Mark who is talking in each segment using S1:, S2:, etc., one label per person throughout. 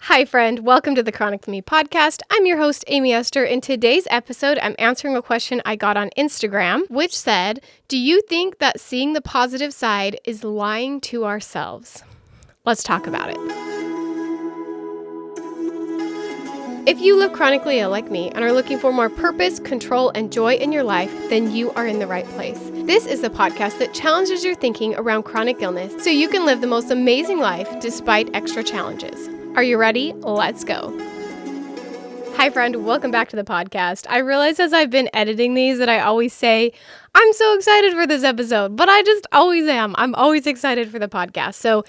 S1: Hi, friend. Welcome to the Chronic Me podcast. I'm your host, Aimee Esther. In today's episode, I'm answering a question I got on Instagram, which said, do you think that seeing the positive side is lying to ourselves? Let's talk about it. If you live chronically ill like me and are looking for more purpose, control, and joy in your life, then you are in the right place. This is the podcast that challenges your thinking around chronic illness so you can live the most amazing life despite extra challenges. Are you ready? Let's go. Hi, friend. Welcome back to the podcast. I realize as I've been editing these that I always say, I'm so excited for this episode, but I just always am. I'm always excited for the podcast. So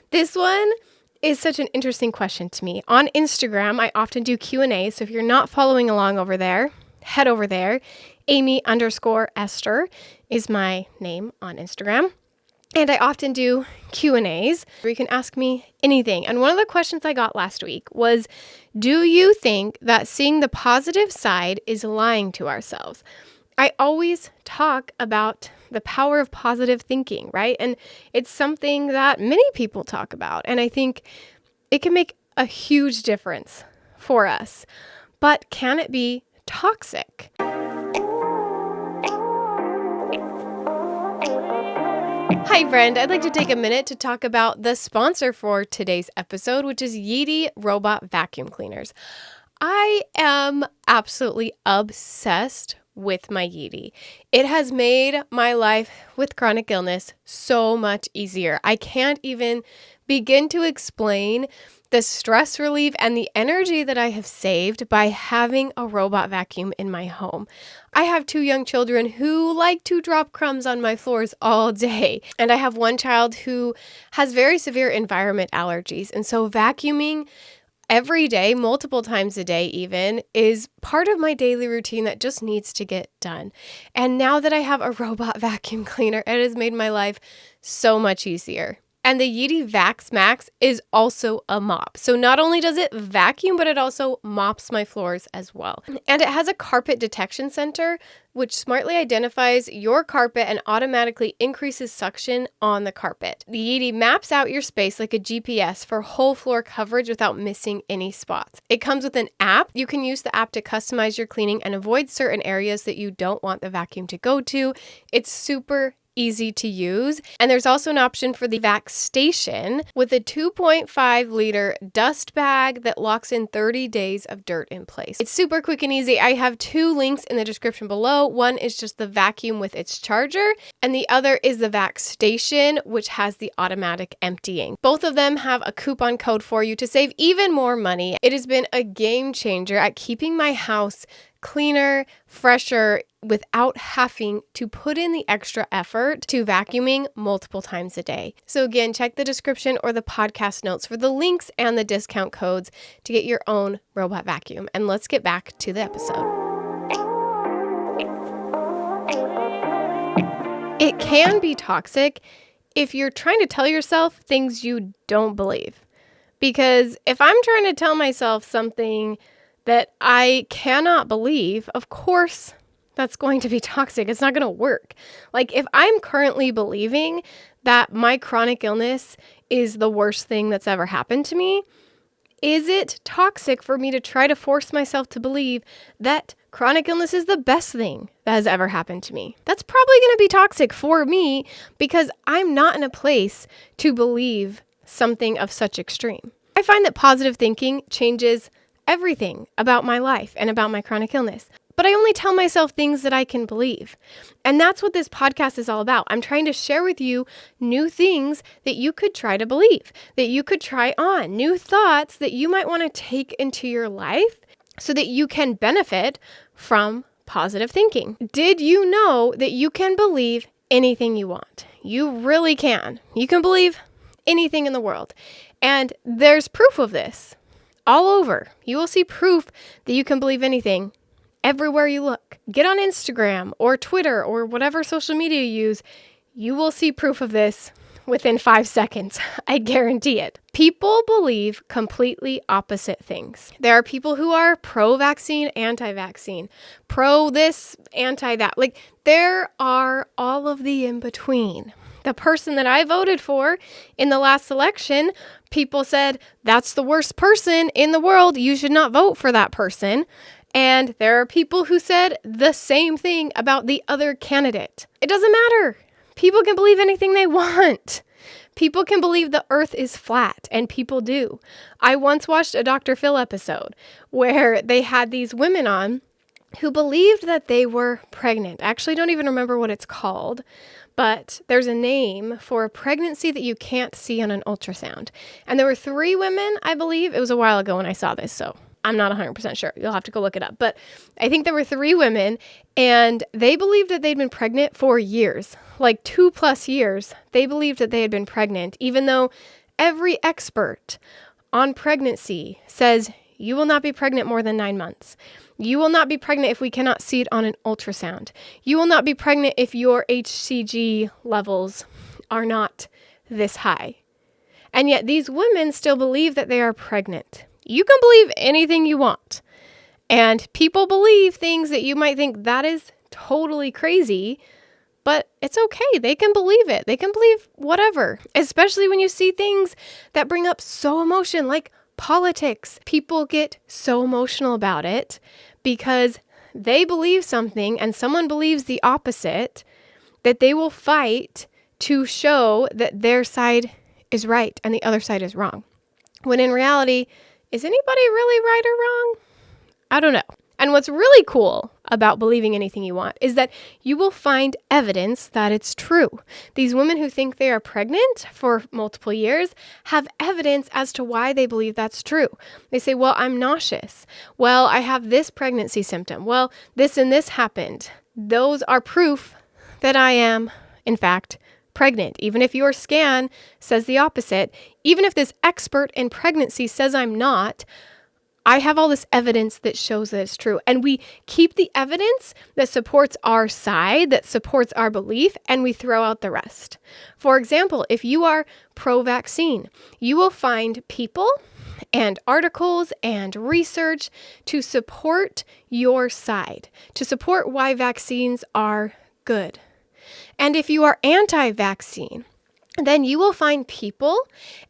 S1: this one is such an interesting question to me. On Instagram, I often do Q&A. So if you're not following along over there, head over there. Aimee_Esther is my name on Instagram. And I often do Q&As where you can ask me anything. And one of the questions I got last week was, do you think that seeing the positive side is lying to ourselves? I always talk about the power of positive thinking, right? And it's something that many people talk about. And I think it can make a huge difference for us. But can it be toxic? Hi, friend. I'd like to take a minute to talk about the sponsor for today's episode, which is YEEDI Robot Vacuum Cleaners. I am absolutely obsessed with my YEEDI. It has made my life with chronic illness so much easier. I can't even begin to explain the stress relief and the energy that I have saved by having a robot vacuum in my home. I have 2 young children who like to drop crumbs on my floors all day. And I have one child who has very severe environment allergies. And so vacuuming every day, multiple times a day even, is part of my daily routine that just needs to get done. And now that I have a robot vacuum cleaner, it has made my life so much easier. And the YEEDI Vax Max is also a mop. So not only does it vacuum, but it also mops my floors as well. And it has a carpet detection sensor, which smartly identifies your carpet and automatically increases suction on the carpet. The YEEDI maps out your space like a GPS for whole floor coverage without missing any spots. It comes with an app. You can use the app to customize your cleaning and avoid certain areas that you don't want the vacuum to go to. It's super easy to use. And there's also an option for the Vax Station with a 2.5 liter dust bag that locks in 30 days of dirt in place. It's super quick and easy. I have 2 links in the description below. One is just the vacuum with its charger, and the other is the Vax Station, which has the automatic emptying. Both of them have a coupon code for you to save even more money. It has been a game changer at keeping my house cleaner, fresher, without having to put in the extra effort to vacuuming multiple times a day. So again, check the description or the podcast notes for the links and the discount codes to get your own robot vacuum. And let's get back to the episode. It can be toxic if you're trying to tell yourself things you don't believe. Because if I'm trying to tell myself something that I cannot believe, of course, that's going to be toxic. It's not going to work. Like if I'm currently believing that my chronic illness is the worst thing that's ever happened to me, is it toxic for me to try to force myself to believe that chronic illness is the best thing that has ever happened to me? That's probably going to be toxic for me because I'm not in a place to believe something of such extreme. I find that positive thinking changes everything about my life and about my chronic illness. But I only tell myself things that I can believe. And that's what this podcast is all about. I'm trying to share with you new things that you could try to believe, that you could try on, new thoughts that you might want to take into your life so that you can benefit from positive thinking. Did you know that you can believe anything you want? You really can. You can believe anything in the world. And there's proof of this. All over. You will see proof that you can believe anything everywhere you look. Get on Instagram or Twitter or whatever social media you use. You will see proof of this within 5 seconds. I guarantee it. People believe completely opposite things. There are people who are pro-vaccine, anti-vaccine, pro this, anti that. Like there are all of the in between. The person that I voted for in the last election, people said, that's the worst person in the world. You should not vote for that person. And there are people who said the same thing about the other candidate. It doesn't matter. People can believe anything they want. People can believe the earth is flat, and people do. I once watched a Dr. Phil episode where they had these women on who believed that they were pregnant. I actually don't even remember what it's called, but there's a name for a pregnancy that you can't see on an ultrasound. And there were 3 women, I believe. It was a while ago when I saw this, so I'm not 100% sure. You'll have to go look it up. But I think there were 3 women, and they believed that they'd been pregnant for years, like 2+ years. They believed that they had been pregnant, even though every expert on pregnancy says you will not be pregnant more than 9 months. You will not be pregnant if we cannot see it on an ultrasound. You will not be pregnant if your HCG levels are not this high. And yet these women still believe that they are pregnant. You can believe anything you want. And people believe things that you might think that is totally crazy, but it's okay. They can believe it. They can believe whatever, especially when you see things that bring up so emotion, like politics. People get so emotional about it because they believe something and someone believes the opposite, that they will fight to show that their side is right and the other side is wrong. When in reality, is anybody really right or wrong? I don't know. And what's really cool about believing anything you want is that you will find evidence that it's true. These women who think they are pregnant for multiple years have evidence as to why they believe that's true. They say, well, I'm nauseous. Well, I have this pregnancy symptom. Well, this and this happened. Those are proof that I am, in fact, pregnant. Even if your scan says the opposite, even if this expert in pregnancy says I'm not, I have all this evidence that shows that it's true. And we keep the evidence that supports our side, that supports our belief, and we throw out the rest. For example, if you are pro-vaccine, you will find people and articles and research to support your side, to support why vaccines are good. And if you are anti-vaccine, then you will find people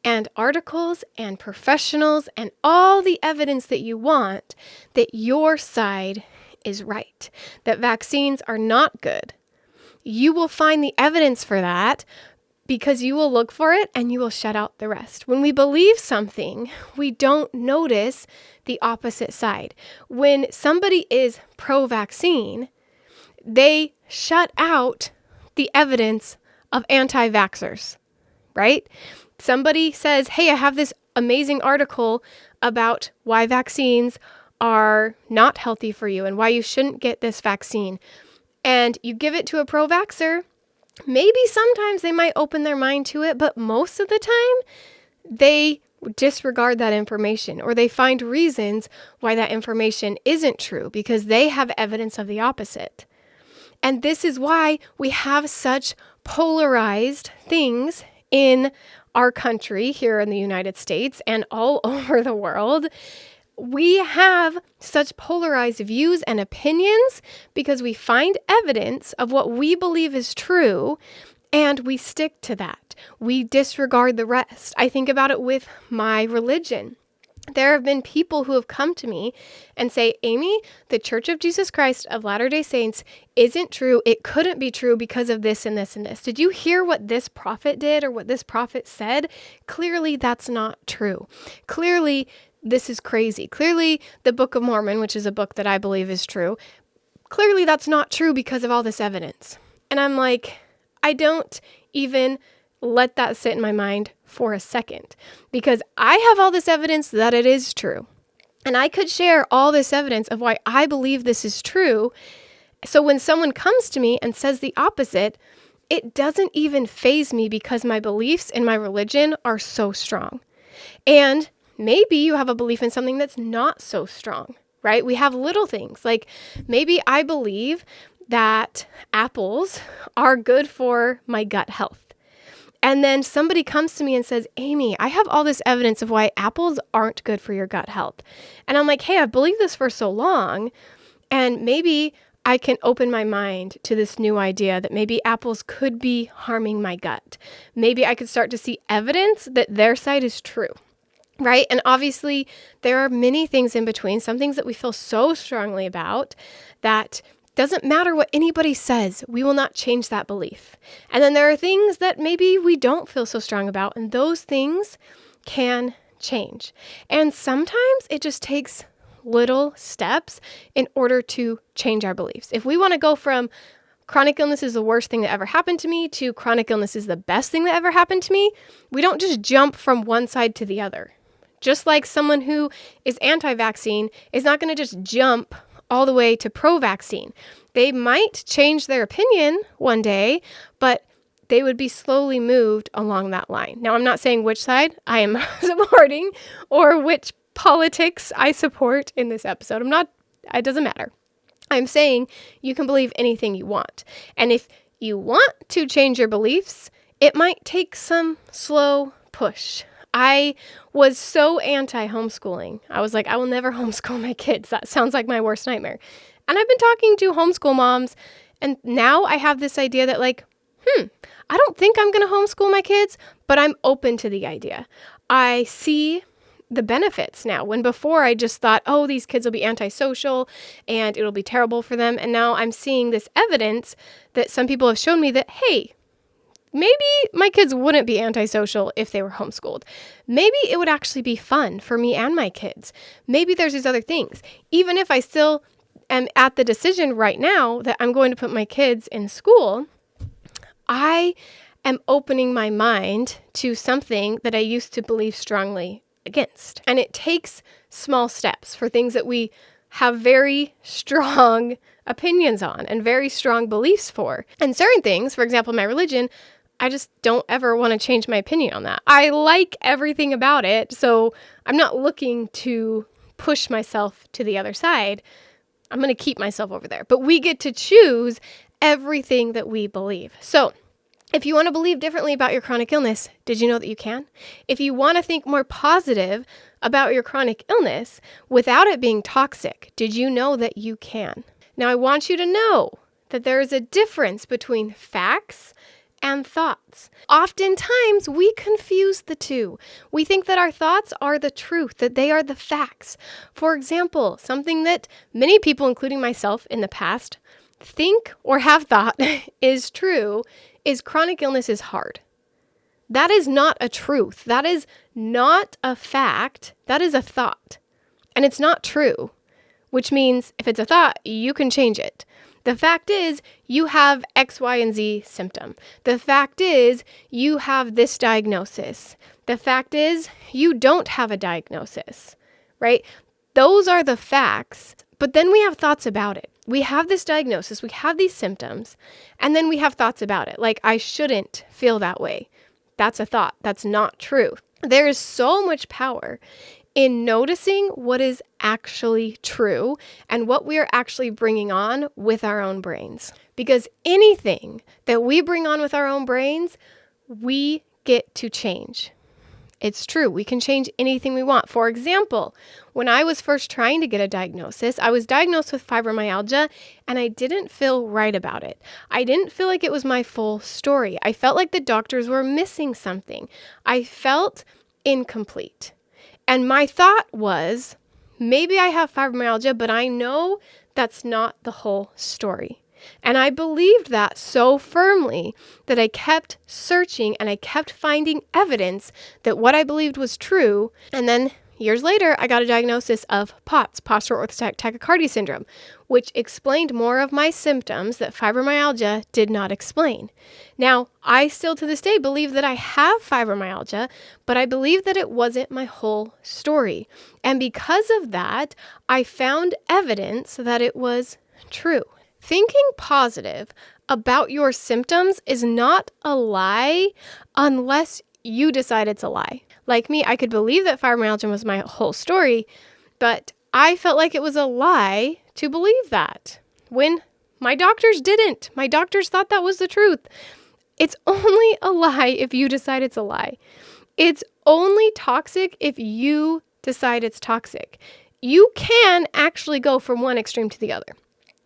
S1: and articles and professionals and all the evidence that you want that your side is right, that vaccines are not good. You will find the evidence for that because you will look for it and you will shut out the rest. When we believe something, we don't notice the opposite side. When somebody is pro-vaccine, they shut out the evidence of anti-vaxxers, right? Somebody says, hey, I have this amazing article about why vaccines are not healthy for you and why you shouldn't get this vaccine. And you give it to a pro-vaxxer. Maybe sometimes they might open their mind to it, but most of the time they disregard that information or they find reasons why that information isn't true because they have evidence of the opposite. And this is why we have such polarized things in our country here in the United States and all over the world. We have such polarized views and opinions because we find evidence of what we believe is true and we stick to that. We disregard the rest. I think about it with my religion. There have been people who have come to me and say, Aimee, the Church of Jesus Christ of Latter-day Saints isn't true. It couldn't be true because of this and this and this. Did you hear what this prophet did or what this prophet said? Clearly, that's not true. Clearly, this is crazy. Clearly, the Book of Mormon, which is a book that I believe is true, clearly that's not true because of all this evidence. And I'm like, I don't even let that sit in my mind for a second because I have all this evidence that it is true. And I could share all this evidence of why I believe this is true. So when someone comes to me and says the opposite, it doesn't even faze me because my beliefs in my religion are so strong. And maybe you have a belief in something that's not so strong, right? We have little things like maybe I believe that apples are good for my gut health. And then somebody comes to me and says, Aimee, I have all this evidence of why apples aren't good for your gut health. And I'm like, hey, I've believed this for so long. And maybe I can open my mind to this new idea that maybe apples could be harming my gut. Maybe I could start to see evidence that their side is true, right? And obviously, there are many things in between, some things that we feel so strongly about that doesn't matter what anybody says, we will not change that belief. And then there are things that maybe we don't feel so strong about, and those things can change. And sometimes it just takes little steps in order to change our beliefs. If we want to go from chronic illness is the worst thing that ever happened to me to chronic illness is the best thing that ever happened to me, we don't just jump from one side to the other. Just like someone who is anti-vaccine is not going to just jump all the way to pro-vaccine. They might change their opinion one day, but they would be slowly moved along that line. Now, I'm not saying which side I am supporting or which politics I support in this episode. It doesn't matter. I'm saying you can believe anything you want. And if you want to change your beliefs, it might take some slow push. I was so anti-homeschooling. I was like, I will never homeschool my kids. That sounds like my worst nightmare. And I've been talking to homeschool moms, and now I have this idea that I don't think I'm going to homeschool my kids, but I'm open to the idea. I see the benefits now, when before I just thought, oh, these kids will be antisocial and it'll be terrible for them. And now I'm seeing this evidence that some people have shown me that, hey, maybe my kids wouldn't be antisocial if they were homeschooled. Maybe it would actually be fun for me and my kids. Maybe there's these other things. Even if I still am at the decision right now that I'm going to put my kids in school, I am opening my mind to something that I used to believe strongly against. And it takes small steps for things that we have very strong opinions on and very strong beliefs for. And certain things, for example, my religion, I just don't ever want to change my opinion on that. I like everything about it, so I'm not looking to push myself to the other side. I'm going to keep myself over there. But we get to choose everything that we believe. So if you want to believe differently about your chronic illness, did you know that you can? If you want to think more positive about your chronic illness without it being toxic, did you know that you can? Now, I want you to know that there is a difference between facts and thoughts. Oftentimes, we confuse the two. We think that our thoughts are the truth, that they are the facts. For example, something that many people, including myself in the past, think or have thought is true is chronic illness is hard. That is not a truth. That is not a fact. That is a thought. And it's not true, which means if it's a thought, you can change it. The fact is you have X, Y, and Z symptom. The fact is you have this diagnosis. The fact is you don't have a diagnosis, right? Those are the facts, but then we have thoughts about it. We have this diagnosis, we have these symptoms, and then we have thoughts about it. Like, I shouldn't feel that way. That's a thought. That's not true. There is so much power in noticing what is actually true and what we are actually bringing on with our own brains. Because anything that we bring on with our own brains, we get to change. It's true. We can change anything we want. For example, when I was first trying to get a diagnosis, I was diagnosed with fibromyalgia and I didn't feel right about it. I didn't feel like it was my full story. I felt like the doctors were missing something. I felt incomplete. And my thought was, maybe I have fibromyalgia, but I know that's not the whole story. And I believed that so firmly that I kept searching and I kept finding evidence that what I believed was true. And then years later, I got a diagnosis of POTS, postural orthostatic tachycardia syndrome, which explained more of my symptoms that fibromyalgia did not explain. Now, I still to this day believe that I have fibromyalgia, but I believe that it wasn't my whole story. And because of that, I found evidence that it was true. Thinking positive about your symptoms is not a lie unless you decide it's a lie. Like me, I could believe that fibromyalgia was my whole story, but I felt like it was a lie to believe that when my doctors didn't. My doctors thought that was the truth. It's only a lie if you decide it's a lie. It's only toxic if you decide it's toxic. You can actually go from one extreme to the other.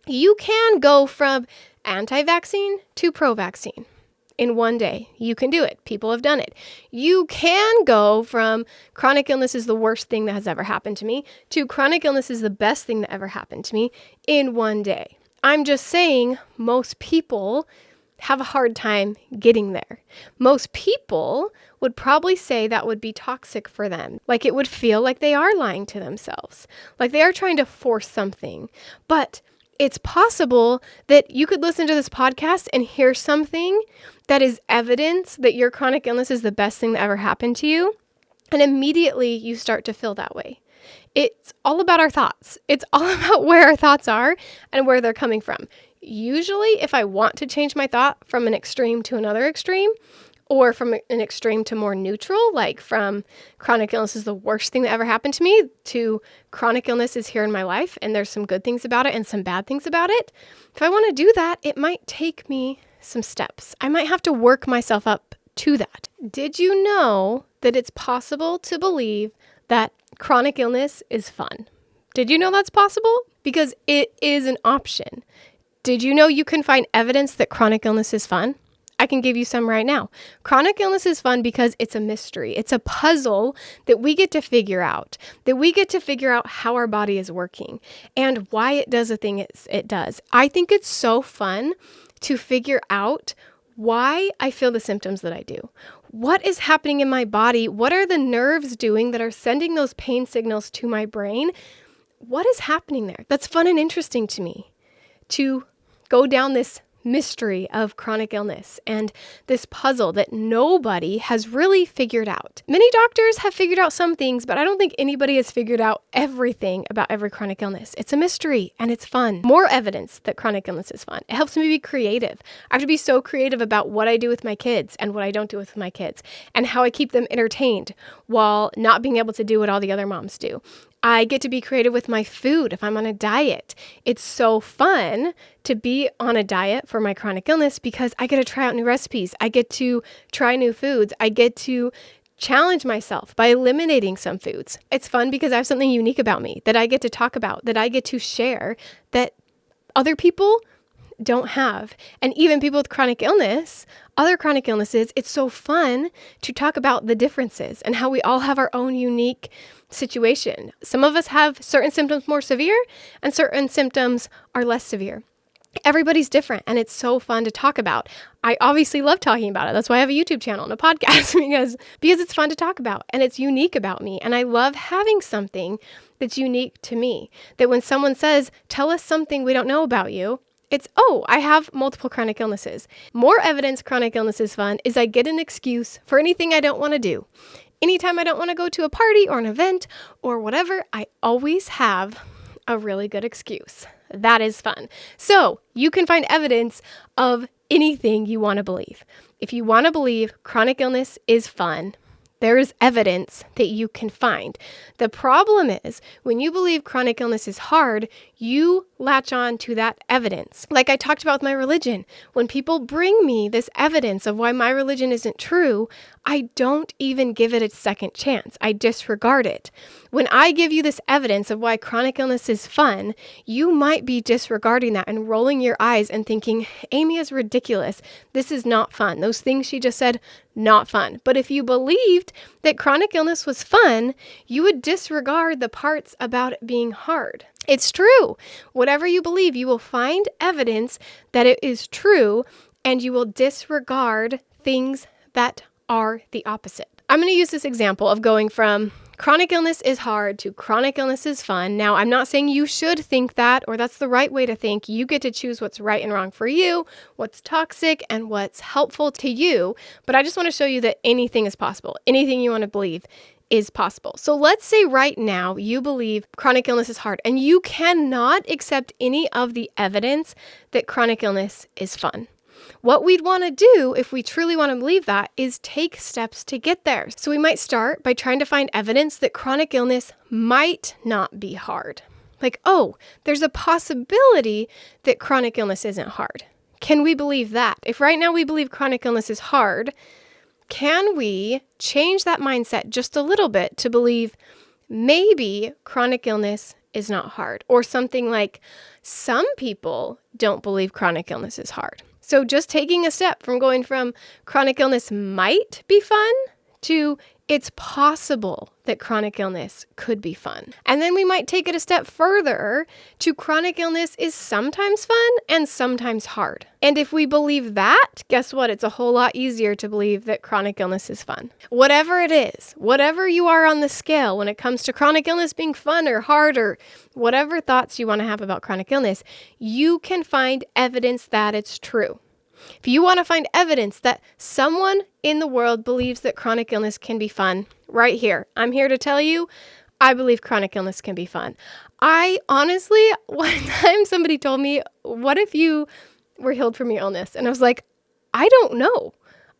S1: You can go from anti-vaccine to pro-vaccine in one day. You can do it. People have done it. You can go from chronic illness is the worst thing that has ever happened to me to chronic illness is the best thing that ever happened to me in one day. I'm just saying most people have a hard time getting there. Most people would probably say that would be toxic for them. Like it would feel like they are lying to themselves, like they are trying to force something. But it's possible that you could listen to this podcast and hear something that is evidence that your chronic illness is the best thing that ever happened to you. And immediately you start to feel that way. It's all about our thoughts. It's all about where our thoughts are and where they're coming from. Usually, if I want to change my thought from an extreme to another extreme, or from an extreme to more neutral, like from chronic illness is the worst thing that ever happened to me to chronic illness is here in my life and there's some good things about it and some bad things about it. If I want to do that, it might take me some steps. I might have to work myself up to that. Did you know that it's possible to believe that chronic illness is fun? Did you know that's possible? Because it is an option. Did you know you can find evidence that chronic illness is fun? I can give you some right now. Chronic illness is fun because it's a mystery. It's a puzzle that we get to figure out, how our body is working and why it does the thing it does. I think it's so fun to figure out why I feel the symptoms that I do. What is happening in my body? What are the nerves doing that are sending those pain signals to my brain? What is happening there? That's fun and interesting to me, to go down this mystery of chronic illness and this puzzle that nobody has really figured out. Many doctors have figured out some things, but I don't think anybody has figured out everything about every chronic illness. It's a mystery and it's fun. More evidence that chronic illness is fun. It helps me be creative. I have to be so creative about what I do with my kids and what I don't do with my kids and how I keep them entertained while not being able to do what all the other moms do. I get to be creative with my food if I'm on a diet. It's so fun to be on a diet for my chronic illness because I get to try out new recipes. I get to try new foods. I get to challenge myself by eliminating some foods. It's fun because I have something unique about me that I get to talk about, that I get to share, that other people don't have. And even people with chronic illness, other chronic illnesses, it's so fun to talk about the differences and how we all have our own unique situation. Some of us have certain symptoms more severe and certain symptoms are less severe. Everybody's different and it's so fun to talk about. I obviously love talking about it. That's why I have a YouTube channel and a podcast because it's fun to talk about and it's unique about me. And I love having something that's unique to me, that when someone says, tell us something we don't know about you, it's, oh, I have multiple chronic illnesses. More evidence chronic illness is fun is I get an excuse for anything I don't want to do. Anytime I don't want to go to a party or an event or whatever, I always have a really good excuse. That is fun. So you can find evidence of anything you want to believe. If you want to believe chronic illness is fun, there is evidence that you can find. The problem is when you believe chronic illness is hard, you latch on to that evidence. Like I talked about with my religion, when people bring me this evidence of why my religion isn't true, I don't even give it a second chance. I disregard it. When I give you this evidence of why chronic illness is fun, you might be disregarding that and rolling your eyes and thinking, Aimee is ridiculous. This is not fun. Those things she just said, not fun. But if you believed that chronic illness was fun, you would disregard the parts about it being hard. It's true. Whatever you believe, you will find evidence that it is true, and you will disregard things that are the opposite. I'm going to use this example of going from chronic illness is hard to chronic illness is fun. Now, I'm not saying you should think that or that's the right way to think. You get to choose what's right and wrong for you, what's toxic and what's helpful to you. But I just want to show you that anything is possible. Anything you want to believe is possible. So let's say right now you believe chronic illness is hard and you cannot accept any of the evidence that chronic illness is fun. What we'd want to do if we truly want to believe that is take steps to get there. So we might start by trying to find evidence that chronic illness might not be hard. Like, oh, there's a possibility that chronic illness isn't hard. Can we believe that? If right now we believe chronic illness is hard, can we change that mindset just a little bit to believe maybe chronic illness is not hard, or something like some people don't believe chronic illness is hard. So just taking a step from going from chronic illness might be fun to it's possible that chronic illness could be fun. And then we might take it a step further to chronic illness is sometimes fun and sometimes hard. And if we believe that, guess what? It's a whole lot easier to believe that chronic illness is fun. Whatever it is, whatever you are on the scale when it comes to chronic illness being fun or hard or whatever thoughts you want to have about chronic illness, you can find evidence that it's true. If you want to find evidence that someone in the world believes that chronic illness can be fun, right here, I'm here to tell you, I believe chronic illness can be fun. I honestly, one time somebody told me, what if you were healed from your illness? And I was like, I don't know.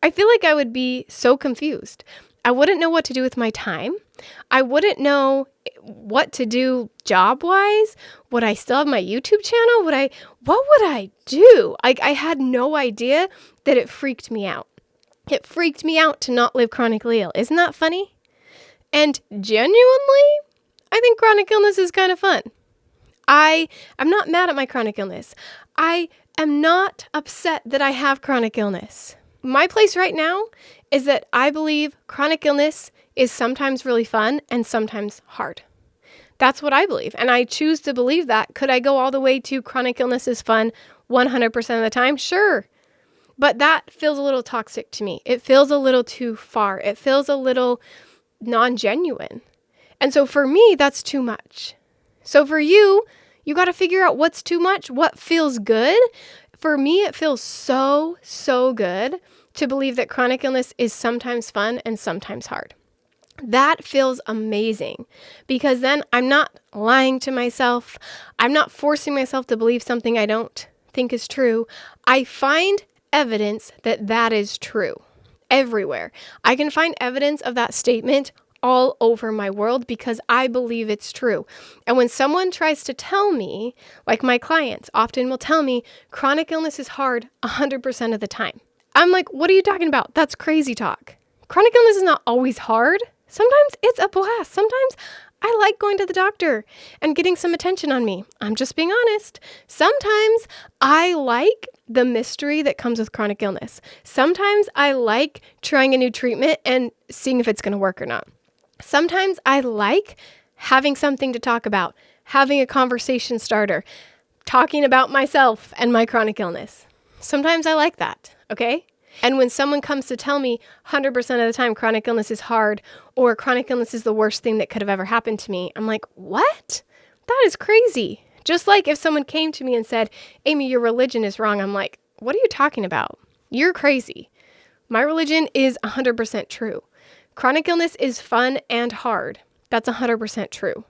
S1: I feel like I would be so confused. I wouldn't know what to do with my time. I wouldn't know what to do job-wise. Would I still have my YouTube channel? What would I do? I had no idea that it freaked me out. It freaked me out to not live chronically ill. Isn't that funny? And genuinely, I think chronic illness is kind of fun. I'm not mad at my chronic illness. I am not upset that I have chronic illness. My place right now is that I believe chronic illness is sometimes really fun and sometimes hard. That's what I believe, and I choose to believe that. Could I go all the way to chronic illness is fun 100% of the time? Sure. But that feels a little toxic to me. It feels a little too far. It feels a little non-genuine. And so for me, that's too much. So for you, you got to figure out what's too much, what feels good. For me, it feels so good to believe that chronic illness is sometimes fun and sometimes hard. That feels amazing because then I'm not lying to myself. I'm not forcing myself to believe something I don't think is true. I find evidence that that is true everywhere. I can find evidence of that statement all over my world because I believe it's true. And when someone tries to tell me, like my clients often will tell me, chronic illness is hard 100% of the time. I'm like, what are you talking about? That's crazy talk. Chronic illness is not always hard. Sometimes it's a blast. Sometimes I like going to the doctor and getting some attention on me. I'm just being honest. Sometimes I like the mystery that comes with chronic illness. Sometimes I like trying a new treatment and seeing if it's going to work or not. Sometimes I like having something to talk about, having a conversation starter, talking about myself and my chronic illness. Sometimes I like that, okay? And when someone comes to tell me 100% of the time chronic illness is hard or chronic illness is the worst thing that could have ever happened to me, I'm like, what? That is crazy. Just like if someone came to me and said, Aimee, your religion is wrong. I'm like, what are you talking about? You're crazy. My religion is 100% true. Chronic illness is fun and hard. That's 100% true.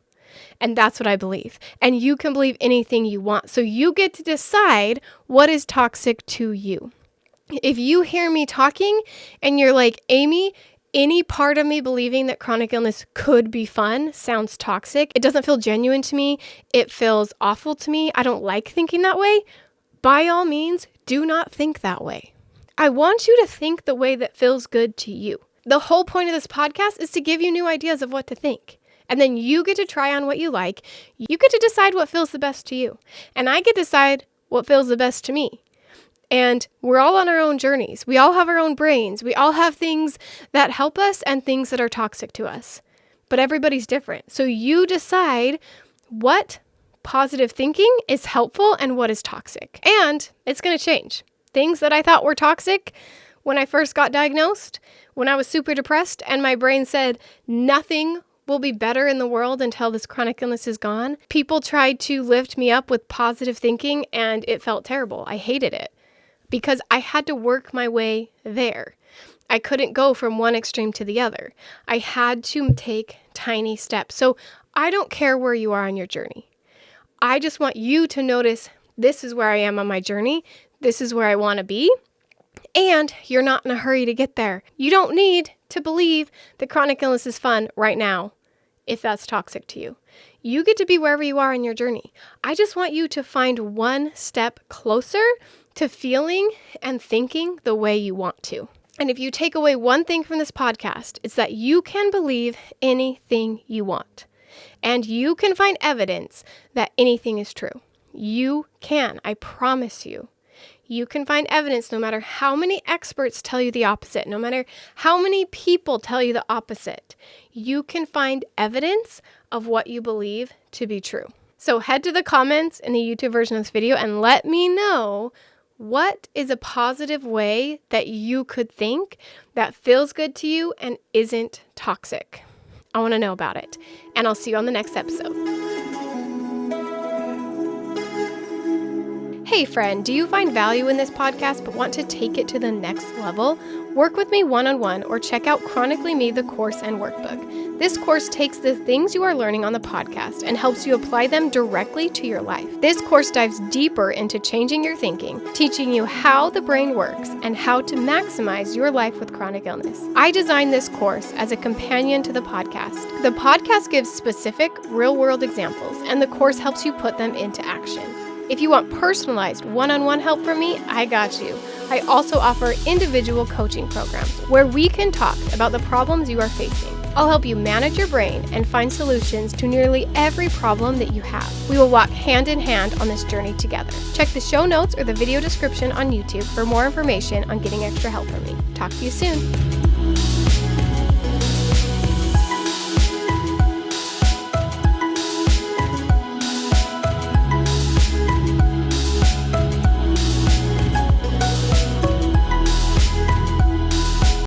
S1: And that's what I believe. And you can believe anything you want. So you get to decide what is toxic to you. If you hear me talking and you're like, Aimee, any part of me believing that chronic illness could be fun sounds toxic. It doesn't feel genuine to me. It feels awful to me. I don't like thinking that way. By all means, do not think that way. I want you to think the way that feels good to you. The whole point of this podcast is to give you new ideas of what to think. And then you get to try on what you like. You get to decide what feels the best to you. And I get to decide what feels the best to me. And we're all on our own journeys. We all have our own brains. We all have things that help us and things that are toxic to us. But everybody's different. So you decide what positive thinking is helpful and what is toxic. And it's going to change. Things that I thought were toxic when I first got diagnosed, when I was super depressed and my brain said nothing will be better in the world until this chronic illness is gone. People tried to lift me up with positive thinking and it felt terrible. I hated it. Because I had to work my way there. I couldn't go from one extreme to the other. I had to take tiny steps. So I don't care where you are on your journey. I just want you to notice this is where I am on my journey. This is where I want to be. And you're not in a hurry to get there. You don't need to believe that chronic illness is fun right now if that's toxic to you. You get to be wherever you are in your journey. I just want you to find one step closer to feeling and thinking the way you want to. And if you take away one thing from this podcast, it's that you can believe anything you want. and you can find evidence that anything is true. You can, I promise you. You can find evidence no matter how many experts tell you the opposite, no matter how many people tell you the opposite. You can find evidence of what you believe to be true. So head to the comments in the YouTube version of this video and let me know what is a positive way that you could think that feels good to you and isn't toxic. I want to know about it. And I'll see you on the next episode. Hey friend, do you find value in this podcast but want to take it to the next level? Work with me one-on-one or check out Chronically Me, the course and workbook. This course takes the things you are learning on the podcast and helps you apply them directly to your life. This course dives deeper into changing your thinking, teaching you how the brain works and how to maximize your life with chronic illness. I designed this course as a companion to the podcast. The podcast gives specific, real-world examples, and the course helps you put them into action. If you want personalized one-on-one help from me, I got you. I also offer individual coaching programs where we can talk about the problems you are facing. I'll help you manage your brain and find solutions to nearly every problem that you have. We will walk hand in hand on this journey together. Check the show notes or the video description on YouTube for more information on getting extra help from me. Talk to you soon.